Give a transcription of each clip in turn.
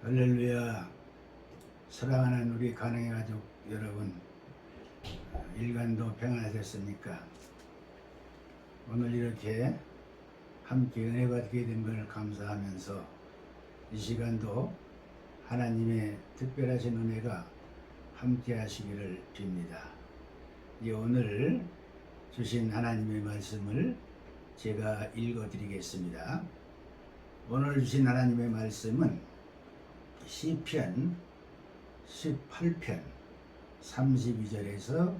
할렐루야. 사랑하는 우리 가능의 가족 여러분, 일간도 평안하셨습니까? 오늘 이렇게 함께 은혜 받게 된 것을 감사하면서 이 시간도 하나님의 특별하신 은혜가 함께 하시기를 빕니다. 오늘 주신 하나님의 말씀을 제가 읽어 드리겠습니다. 오늘 주신 하나님의 말씀은 시편 18편 32절에서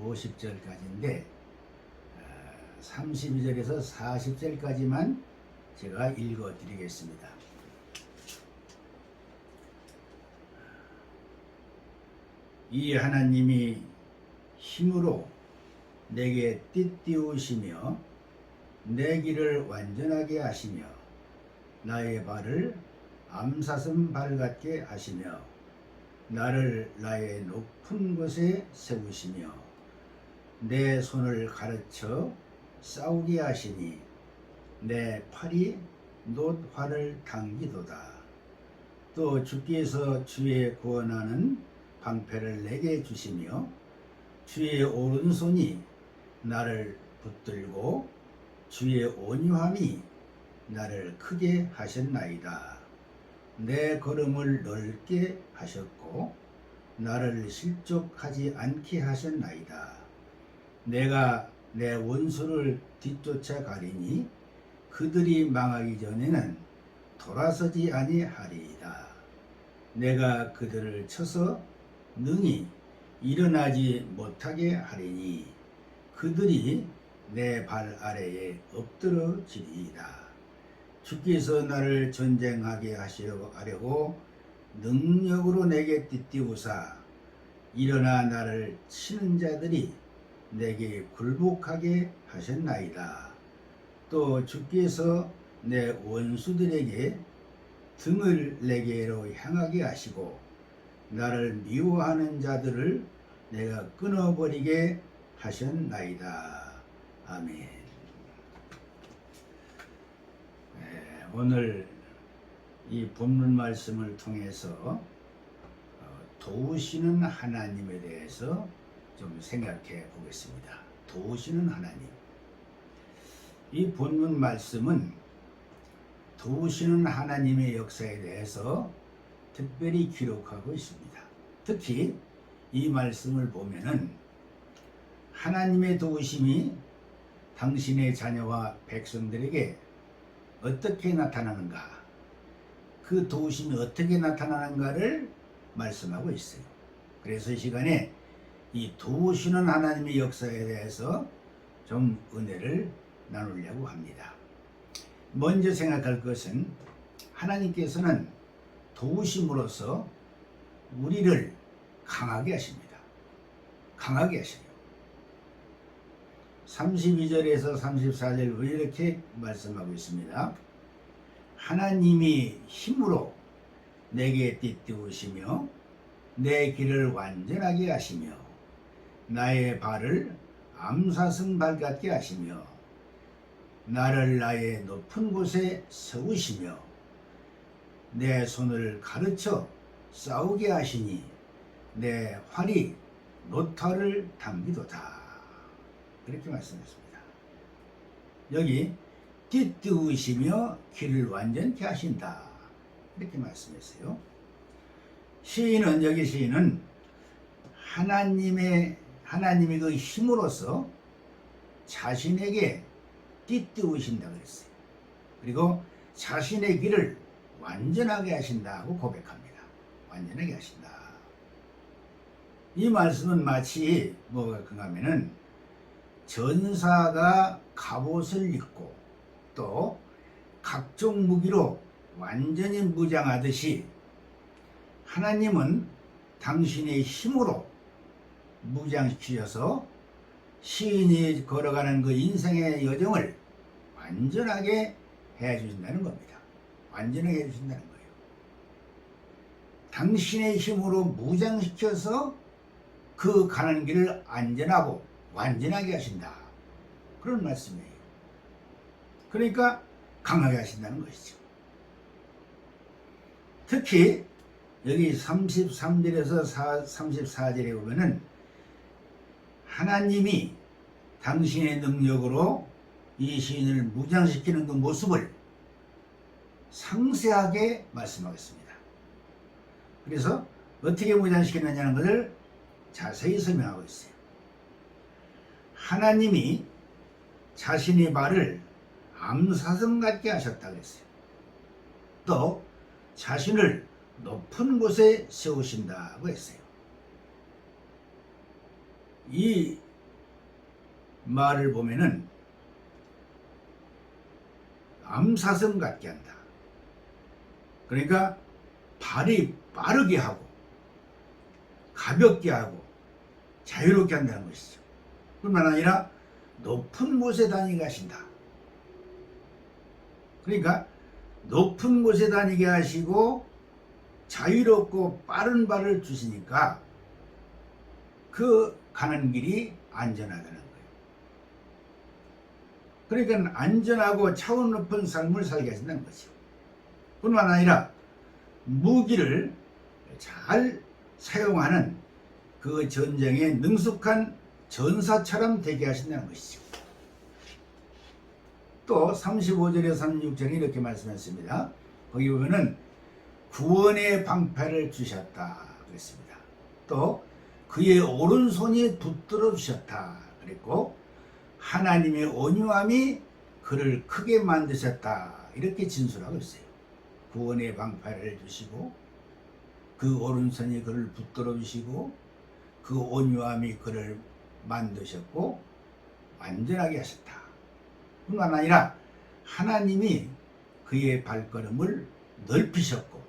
50절까지인데 32절에서 40절까지만 제가 읽어 드리겠습니다. 이 하나님이 힘으로 내게 띠띠우시며 내 길을 완전하게 하시며 나의 발을 암사슴 발 같게 하시며 나를 나의 높은 곳에 세우시며 내 손을 가르쳐 싸우게 하시니 내 팔이 놋활을 당기도다. 또 주께서 주의 구원하는 방패를 내게 주시며 주의 오른손이 나를 붙들고 주의 온유함이 나를 크게 하셨나이다. 내 걸음을 넓게 하셨고 나를 실족하지 않게 하셨나이다. 내가 내 원수를 뒤쫓아 가리니 그들이 망하기 전에는 돌아서지 아니하리이다. 내가 그들을 쳐서 능히 일어나지 못하게 하리니 그들이 내 발 아래에 엎드러지리이다. 주께서 나를 전쟁하게 하려고 능력으로 내게 띠띠우사 일어나 나를 치는 자들이 내게 굴복하게 하셨나이다. 또 주께서 내 원수들에게 등을 내게로 향하게 하시고 나를 미워하는 자들을 내가 끊어버리게 하셨나이다. 아멘. 오늘 이 본문 말씀을 통해서 도우시는 하나님에 대해서 좀 생각해 보겠습니다. 도우시는 하나님. 이 본문 말씀은 도우시는 하나님의 역사에 대해서 특별히 기록하고 있습니다. 특히 이 말씀을 보면은 하나님의 도우심이 당신의 자녀와 백성들에게 어떻게 나타나는가, 그 도우심이 어떻게 나타나는가를 말씀하고 있어요. 그래서 이 시간에 이 도우시는 하나님의 역사에 대해서 좀 은혜를 나누려고 합니다. 먼저 생각할 것은 하나님께서는 도우심으로써 우리를 강하게 하십니다. 강하게 하셔요. 32절에서 34절 왜 이렇게 말씀하고 있습니다. 하나님이 힘으로 내게 띠띠우시며 내 길을 완전하게 하시며 나의 발을 암사슴 발 같게 하시며 나를 나의 높은 곳에 세우시며 내 손을 가르쳐 싸우게 하시니 내 활이 놋활을 당기도다. 그렇게 말씀했습니다. 여기 띠띠우시며 길을 완전케 하신다. 이렇게 말씀했어요. 여기 시인은 하나님의 그 힘으로써 자신에게 띠띠우신다 그랬어요. 그리고 자신의 길을 완전하게 하신다고 고백합니다. 완전하게 하신다. 이 말씀은 마치 뭐가 그런가 하면은 전사가 갑옷을 입고 또 각종 무기로 완전히 무장하듯이 하나님은 당신의 힘으로 무장시키셔서 시인이 걸어가는 그 인생의 여정을 완전하게 해주신다는 겁니다. 완전하게 해주신다는 거예요. 당신의 힘으로 무장시켜서 그 가는 길을 안전하고 완전하게 하신다. 그런 말씀이에요. 그러니까 강하게 하신다는 것이죠. 특히 여기 33절에서 34절에 보면은 하나님이 당신의 능력으로 이 시인을 무장시키는 그 모습을 상세하게 말씀하겠습니다. 그래서 어떻게 무장시키느냐는 것을 자세히 설명하고 있어요. 하나님이 자신의 말을 암사슴 같게 하셨다 그랬어요. 또 자신을 높은 곳에 세우신다고 했어요. 이 말을 보면은 암사슴 같게 한다. 그러니까 발이 빠르게 하고 가볍게 하고 자유롭게 한다는 것이죠. 뿐만 아니라 높은 곳에 다니게 하신다. 그러니까 높은 곳에 다니게 하시고 자유롭고 빠른 발을 주시니까 그 가는 길이 안전하다는 거예요. 그러니까 안전하고 차원 높은 삶을 살게 하신다는 거죠. 뿐만 아니라 무기를 잘 사용하는 그 전쟁에 능숙한 전사처럼 되게 하신다는 것이죠. 또 35절에 36절에 이렇게 말씀했습니다. 거기 보면은 구원의 방패를 주셨다 그랬습니다. 또 그의 오른손이 붙들어 주셨다 그랬고 하나님의 온유함이 그를 크게 만드셨다 이렇게 진술하고 있어요. 구원의 방패를 주시고 그 오른손이 그를 붙들어 주시고 그 온유함이 그를 만드셨고 완전하게 하셨다. 뿐만 아니라 하나님이 그의 발걸음을 넓히셨고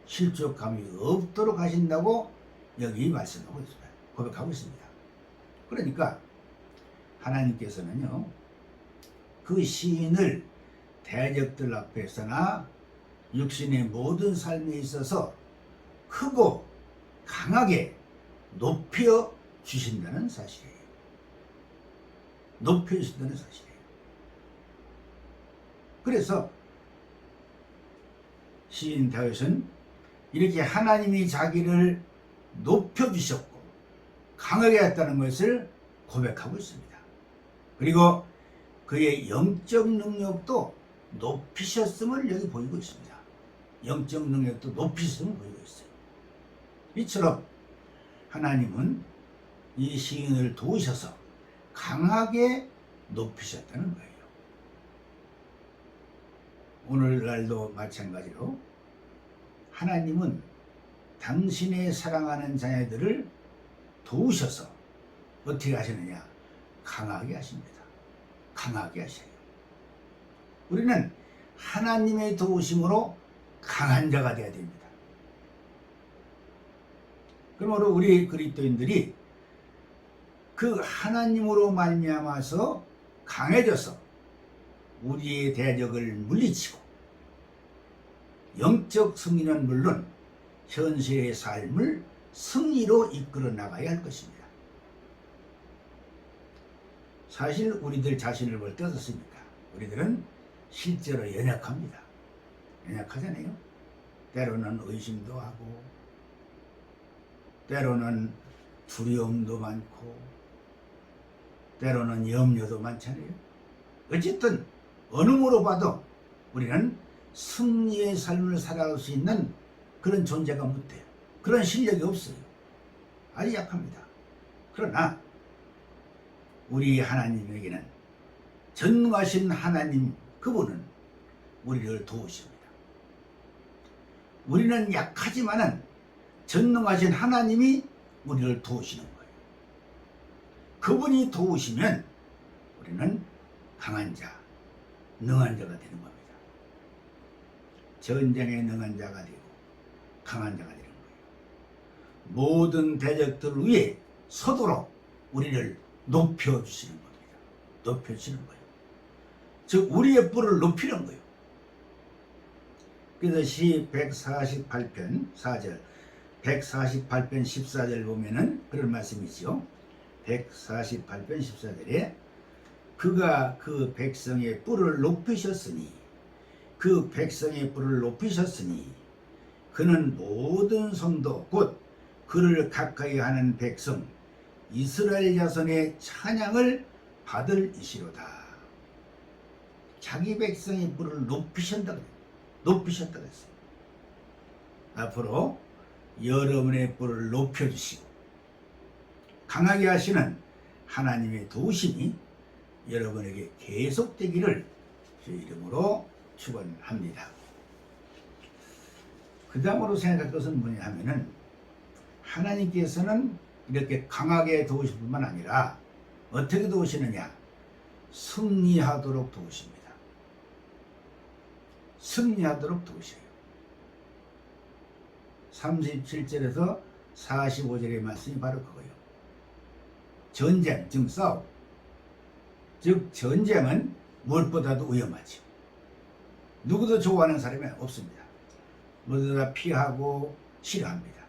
실족감이 없도록 하신다고 여기 말씀하고 있습니다. 고백하고 있습니다. 그러니까 하나님께서는요 그 시인을 대적들 앞에서나 육신의 모든 삶에 있어서 크고 강하게 높여 주신다는 사실이에요. 높여 주신다는 사실이에요. 그래서 시인 다윗은 이렇게 하나님이 자기를 높여주셨고 강하게 했다는 것을 고백하고 있습니다. 그리고 그의 영적 능력도 높이셨음을 여기 보이고 있습니다. 영적 능력도 높이셨음을 보이고 있어요. 이처럼 하나님은 이 시인을 도우셔서 강하게 높이셨다는 거예요. 오늘날도 마찬가지로 하나님은 당신의 사랑하는 자녀들을 도우셔서 어떻게 하시느냐? 강하게 하십니다. 강하게 하셔요. 우리는 하나님의 도우심으로 강한 자가 되어야 됩니다. 그러므로 우리 그리스도인들이 그 하나님으로 말미암아서 강해져서 우리의 대적을 물리치고 영적 승리는 물론 현실의 삶을 승리로 이끌어 나가야 할 것입니다. 사실 우리들 자신을 볼 때 어떻습니까? 우리들은 실제로 연약합니다. 연약하잖아요. 때로는 의심도 하고 때로는 두려움도 많고 때로는 염려도 많잖아요. 어쨌든 어느 모로 봐도 우리는 승리의 삶을 살아갈 수 있는 그런 존재가 못돼요. 그런 실력이 없어요. 아주 약합니다. 그러나 우리 하나님에게는 전능하신 하나님 그분은 우리를 도우십니다. 우리는 약하지만은 전능하신 하나님이 우리를 도우시는 거예요. 그분이 도우시면 우리는 강한 자, 능한 자가 되는 겁니다. 전쟁에 능한 자가 되고 강한 자가 되는 거예요. 모든 대적들 위에 서도록 우리를 높여주시는 겁니다. 높여주시는 거예요. 즉 우리의 뿔을 높이는 거예요. 그래서 시 148편 4절 148편 14절 보면은 그런 말씀이죠. 148편 14절에 그가 그 백성의 뿔을 높이셨으니 그 백성의 뿔을 높이셨으니 그는 모든 성도 곧 그를 가까이 하는 백성 이스라엘 자손의 찬양을 받을 이시로다. 자기 백성의 뿔을 높이셨다 그랬어요. 앞으로 여러분의 뿔을 높여주시고 강하게 하시는 하나님의 도우심이 여러분에게 계속되기를 주 이름으로 축원합니다. 그 다음으로 생각할 것은 뭐냐 하면은 하나님께서는 이렇게 강하게 도우실 뿐만 아니라 어떻게 도우시느냐? 승리하도록 도우십니다. 승리하도록 도우셔요. 37절에서 45절의 말씀이 바로 그거예요. 전쟁, 즉 싸움. 즉 전쟁은 무엇보다도 위험하죠. 누구도 좋아하는 사람이 없습니다. 모두 다 피하고 싫어합니다.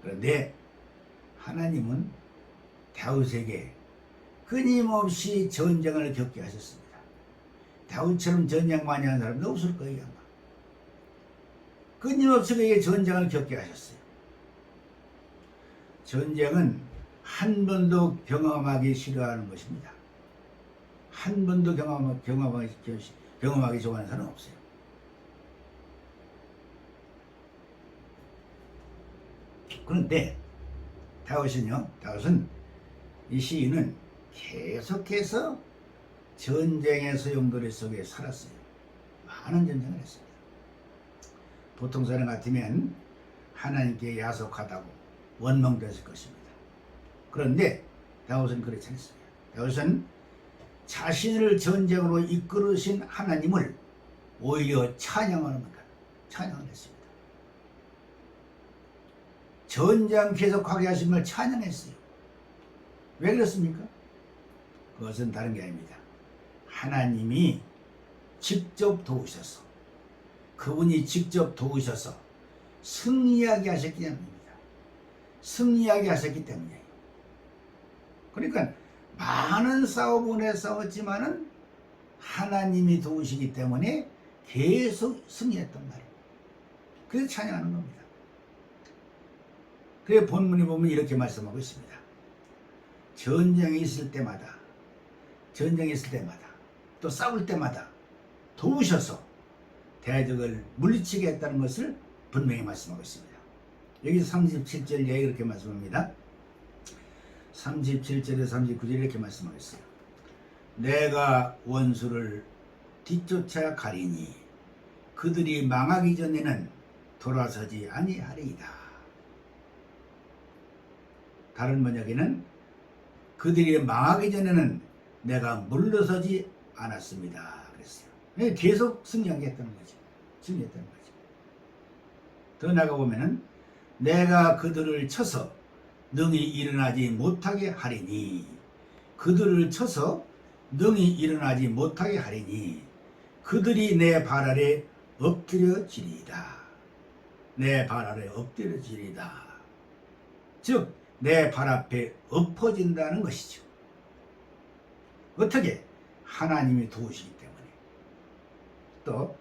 그런데 하나님은 다윗에게 끊임없이 전쟁을 겪게 하셨습니다. 다윗처럼 전쟁 많이 하는 사람도 없을 거예요. 아마. 끊임없이 그에게 전쟁을 겪게 하셨어요. 전쟁은 한 번도 경험하기 싫어하는 것입니다. 한 번도 경험하기 좋아하는 사람은 없어요. 그런데 다윗은 이 시인은 계속해서 전쟁의 소용돌이 속에 살았어요. 많은 전쟁을 했습니다. 보통 사람 같으면 하나님께 야속하다고 원망됐을 것입니다. 그런데 다윗은 그렇지 않습니다. 다윗은 자신을 전쟁으로 이끌으신 하나님을 오히려 찬양하는 겁니다. 찬양을 했습니다. 전쟁 계속하게 하신 걸 찬양했어요. 왜 그렇습니까? 그것은 다른 게 아닙니다. 하나님이 직접 도우셔서, 그분이 직접 도우셔서 승리하게 하셨기 때문입니다. 승리하게 하셨기 때문이에요. 그러니까 많은 싸움을 싸웠지만은 하나님이 도우시기 때문에 계속 승리했단 말이에요. 그래서 찬양하는 겁니다. 그래서 본문에 보면 이렇게 말씀하고 있습니다. 전쟁이 있을 때마다 또 싸울 때마다 도우셔서 대적을 물리치게 했다는 것을 분명히 말씀하고 있습니다. 여기서 37절에 이렇게 말씀합니다. 37절에 39절에 이렇게 말씀하고 있어요. 내가 원수를 뒤쫓아 가리니 그들이 망하기 전에는 돌아서지 아니하리이다. 다른 번역에는 그들이 망하기 전에는 내가 물러서지 않았습니다. 그랬어요. 계속 승리하겠다는 거죠. 승리했다는 거죠. 더 나가보면은 내가 그들을 쳐서 능히 일어나지 못하게 하리니 그들을 쳐서 능히 일어나지 못하게 하리니 그들이 내 발 아래 엎드려지리이다. 내 발 아래 엎드려지리이다. 즉 내 발 앞에 엎어진다는 것이죠. 어떻게? 하나님이 도우시기 때문에. 또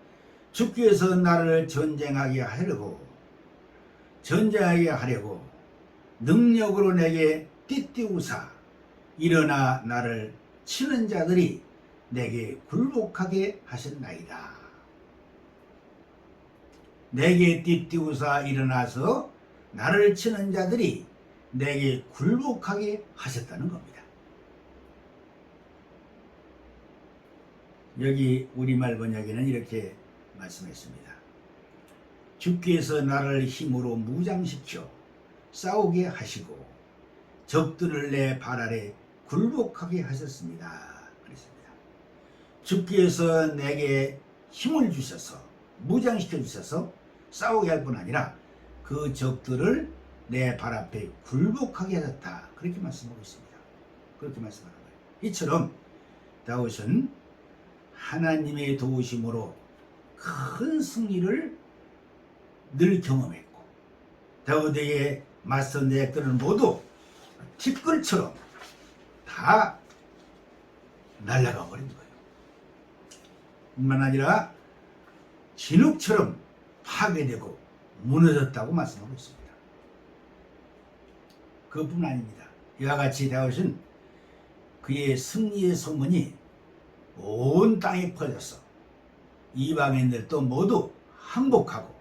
주께서 나를 전쟁하게 하려고 능력으로 내게 띠띠우사 일어나 나를 치는 자들이 내게 굴복하게 하셨나이다. 내게 띠띠우사 일어나서 나를 치는 자들이 내게 굴복하게 하셨다는 겁니다. 여기 우리말 번역에는 이렇게 말씀했습니다. 주께서 나를 힘으로 무장시켜 싸우게 하시고 적들을 내 발 아래 굴복하게 하셨습니다. 그랬습니다. 주께서 내게 힘을 주셔서 무장시켜 주셔서 싸우게 할 뿐 아니라 그 적들을 내 발 앞에 굴복하게 하셨다. 그렇게 말씀하고 있습니다. 그렇게 말씀하는 거예요. 이처럼 다윗은 하나님의 도우심으로 큰 승리를 늘 경험했고 다윗에게 맞선 대적들은 모두 티끌처럼 다 날아가 버린 거예요. 뿐만 아니라 진흙처럼 파괴되고 무너졌다고 말씀하고 있습니다. 그뿐 아닙니다. 이와 같이 다윗은 그의 승리의 소문이 온 땅에 퍼져서 이방인들도 모두 항복하고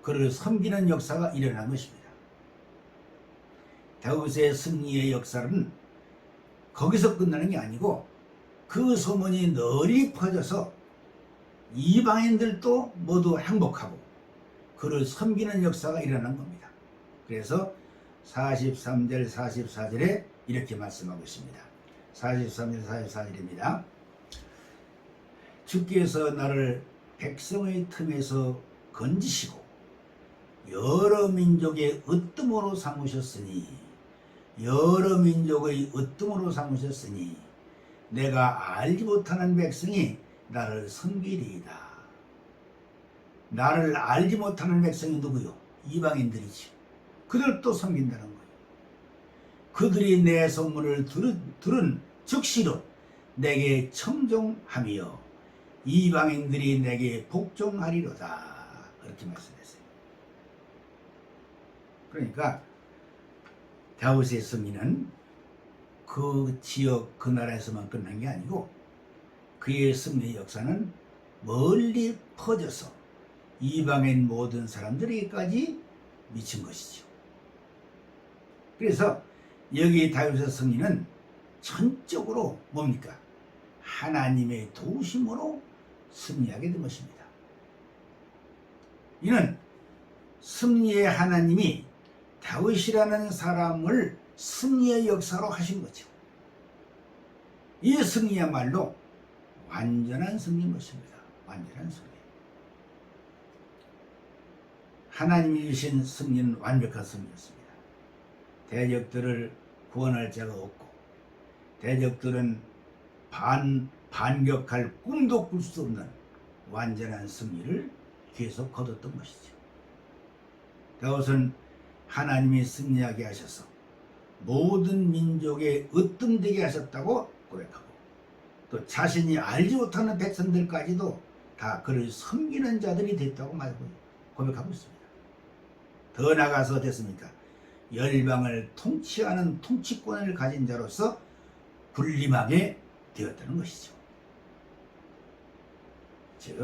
그를 섬기는 역사가 일어난 것입니다. 다윗의 승리의 역사는 거기서 끝나는 게 아니고 그 소문이 널리 퍼져서 이방인들도 모두 행복하고 그를 섬기는 역사가 일어난 겁니다. 그래서 43절 44절에 이렇게 말씀하고 있습니다. 43절 44절입니다. 주께서 나를 백성의 틈에서 건지시고 여러 민족의 으뜸으로 삼으셨으니 내가 알지 못하는 백성이 나를 섬기리이다. 나를 알지 못하는 백성이 누구요? 이방인들이지. 그들도 섬긴다는 거예요. 그들이 내 소문을 들은 즉시로 내게 청종하며 이방인들이 내게 복종하리로다. 그렇게 말씀했어요. 그러니까 다윗의 승리는 그 지역 그 나라에서만 끝난 게 아니고 그의 승리의 역사는 멀리 퍼져서 이방인 모든 사람들에게까지 미친 것이죠. 그래서 여기 다윗의 승리는 전적으로 뭡니까? 하나님의 도우심으로 승리하게 된 것입니다. 이는 승리의 하나님이 다윗이라는 사람을 승리의 역사로 하신 거죠. 이 승리야말로 완전한 승리인 것입니다. 완전한 승리. 하나님이 주신 승리는 완벽한 승리였습니다. 대적들을 구원할 자가 없고 대적들은 반격할 꿈도 꿀 수 없는 완전한 승리를 계속 거뒀던 것이죠. 다윗은 하나님이 승리하게 하셔서 모든 민족에 으뜸되게 하셨다고 고백하고 또 자신이 알지 못하는 백성들까지도 다 그를 섬기는 자들이 됐다고 고백하고 있습니다. 더 나아가서 됐습니까? 열방을 통치하는 통치권을 가진 자로서 군림하게 되었다는 것이죠. 즉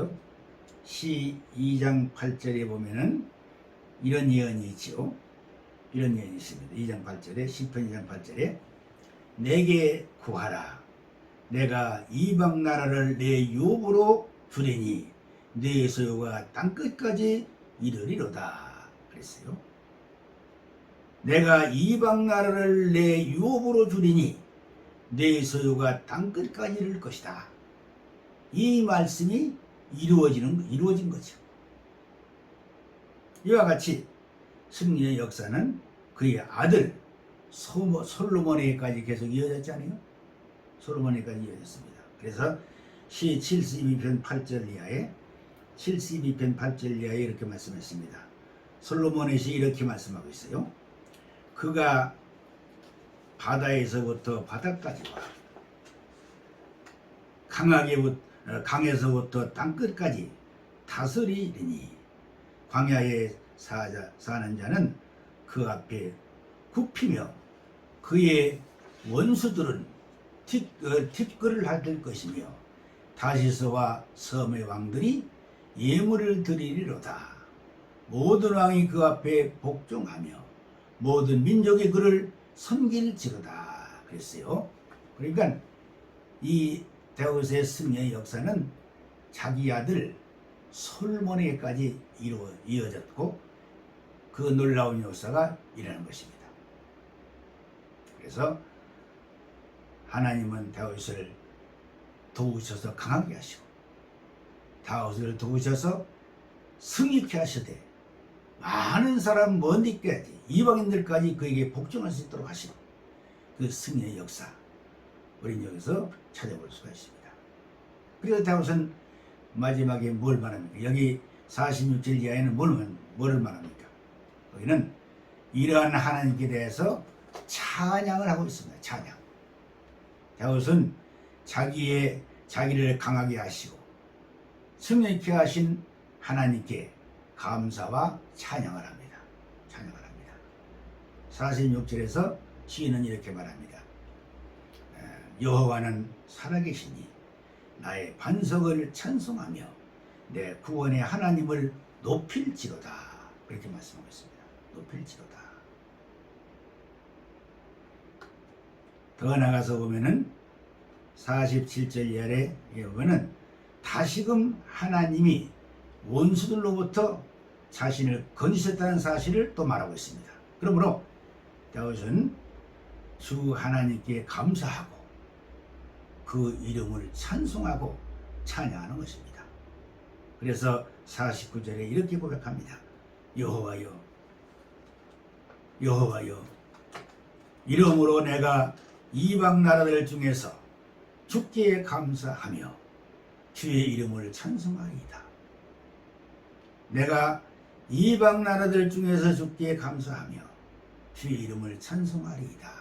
시 2장 8절에 보면은 이런 예언이 있죠. 이런 예언이 있습니다. 2장 8절에 시편 2장 8절에 내게 구하라. 내가 이방 나라를 내 유업으로 주리니 내 소유가 땅끝까지 이르리로다. 그랬어요. 내가 이방 나라를 내 유업으로 주리니 내 소유가 땅끝까지 이를 것이다. 이 말씀이 이루어진 거죠. 이와 같이 승리의 역사는 그의 아들 솔로몬에게까지 계속 이어졌잖아요. 솔로몬에게까지 이어졌습니다. 그래서 시 72편 8절 이하에 이렇게 말씀했습니다. 솔로몬의 시 이렇게 말씀하고 있어요. 그가 바다에서부터 바다까지와 강에서부터 땅끝까지 다스리리니 광야에 사는 자는 그 앞에 굽히며 그의 원수들은 뒷걸을 할 것이며 다시스와 섬의 왕들이 예물을 드리리로다. 모든 왕이 그 앞에 복종하며 모든 민족이 그를 섬길지로다. 그랬어요. 그러니까 이 다윗의 승리의 역사는 자기 아들 솔몬에게까지 이어졌고 그 놀라운 역사가 일어난 것입니다. 그래서 하나님은 다윗을 도우셔서 강하게 하시고 다윗을 도우셔서 승리케 하시되 많은 사람 먼데까지 이방인들까지 그에게 복종할 수 있도록 하시고 그 승리의 역사 우리는 여기서 찾아볼 수가 있습니다. 그래서 다윗은 마지막에 뭘 말합니까? 여기 46절 이하에는 뭐를 말합니까? 거기는 이러한 하나님께 대해서 찬양을 하고 있습니다. 찬양. 다윗은 자기를 강하게 하시고 승리케 하신 하나님께 감사와 찬양을 합니다. 찬양을 합니다. 46절에서 시인은 이렇게 말합니다. 여호와는 살아계시니 나의 반석을 찬송하며 내 구원의 하나님을 높일지로다. 그렇게 말씀하고 있습니다. 높일지로다. 더 나가서 보면은 47절 이하에 보면은 다시금 하나님이 원수들로부터 자신을 건지셨다는 사실을 또 말하고 있습니다. 그러므로 다윗은 주 하나님께 감사하고 그 이름을 찬송하고 찬양하는 것입니다. 그래서 49절에 이렇게 고백합니다. 여호와여, 여호와여, 이름으로 내가 이방 나라들 중에서 주께 감사하며 주의 이름을 찬송하리이다. 내가 이방 나라들 중에서 주께 감사하며 주의 이름을 찬송하리이다.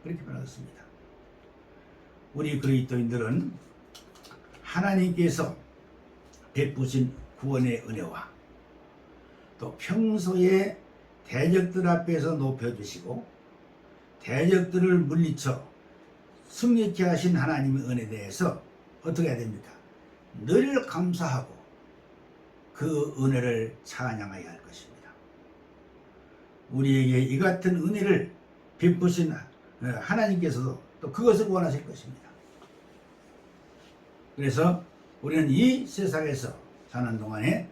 그렇게 말했습니다. 우리 그리스도인들은 하나님께서 베푸신 구원의 은혜와 또 평소에 대적들 앞에서 높여주시고 대적들을 물리쳐 승리케 하신 하나님의 은혜에 대해서 어떻게 해야 됩니까? 늘 감사하고 그 은혜를 찬양해야 할 것입니다. 우리에게 이 같은 은혜를 베푸신 하나님께서도 또 그것을 원하실 것입니다. 그래서 우리는 이 세상에서 사는 동안에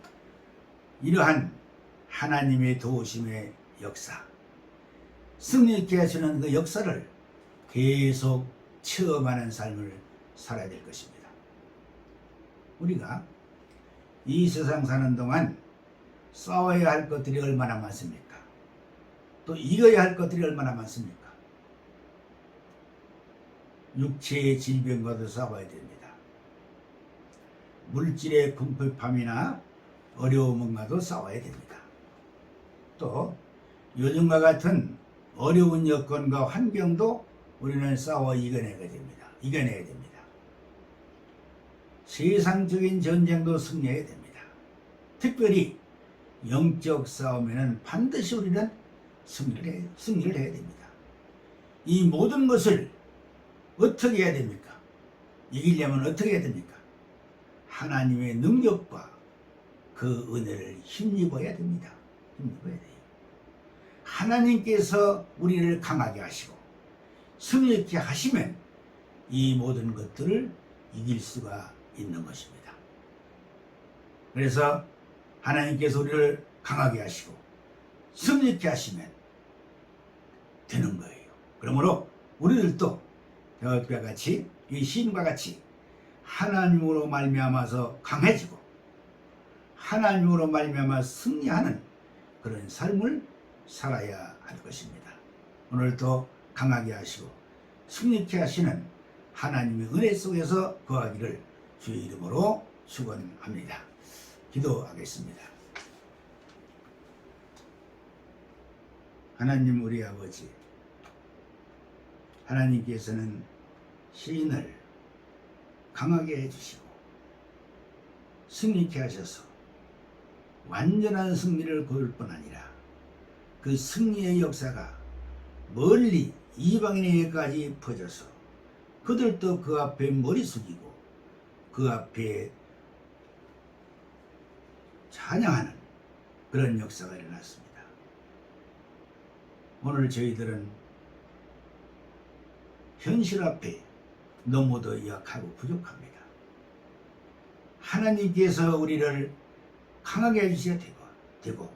이러한 하나님의 도우심의 역사, 승리케 하시는 그 역사를 계속 체험하는 삶을 살아야 될 것입니다. 우리가 이 세상 사는 동안 싸워야 할 것들이 얼마나 많습니까? 또 이겨야 할 것들이 얼마나 많습니까? 육체의 질병과도 싸워야 됩니다. 물질의 궁핍함이나 어려움과도 싸워야 됩니다. 또 요즘과 같은 어려운 여건과 환경도 우리는 싸워 이겨내야 됩니다. 세상적인 전쟁도 승리해야 됩니다. 특별히 영적 싸움에는 반드시 우리는 승리를 해야 됩니다. 이 모든 것을 어떻게 해야 됩니까? 이기려면 어떻게 해야 됩니까? 하나님의 능력과 그 은혜를 힘입어야 됩니다. 힘입어야 돼요. 하나님께서 우리를 강하게 하시고 승리케 하시면 이 모든 것들을 이길 수가 있는 것입니다. 그래서 하나님께서 우리를 강하게 하시고 승리케 하시면 되는 거예요. 그러므로 우리들도 다윗과 같이 이 시인과 같이 하나님으로 말미암아서 강해지고 하나님으로 말미암아 승리하는 그런 삶을 살아야 할 것입니다. 오늘도 강하게 하시고 승리케 하시는 하나님의 은혜 속에서 거하기를 주의 이름으로 축원합니다. 기도하겠습니다. 하나님 우리 아버지, 하나님께서는 시인을 강하게 해주시고 승리케 하셔서 완전한 승리를 거둘 뿐 아니라 그 승리의 역사가 멀리 이방인에게까지 퍼져서 그들도 그 앞에 머리 숙이고 그 앞에 찬양하는 그런 역사가 일어났습니다. 오늘 저희들은 현실 앞에 너무도 약하고 부족합니다. 하나님께서 우리를 강하게 해주셔야 되고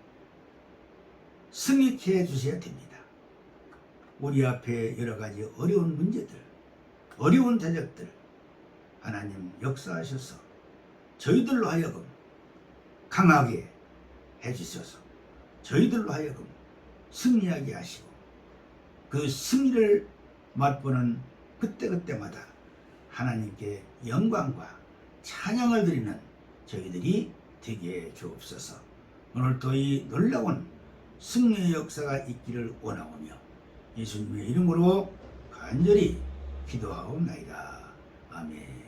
승리케 해주셔야 됩니다. 우리 앞에 여러 가지 어려운 문제들, 어려운 대적들 하나님 역사하셔서 저희들로 하여금 강하게 해주셔서 저희들로 하여금 승리하게 하시고 그 승리를 맛보는 그때그때마다 하나님께 영광과 찬양을 드리는 저희들이 되게 주옵소서. 오늘도 이 놀라운 승리의 역사가 있기를 원하오며 예수님의 이름으로 간절히 기도하옵나이다. 아멘.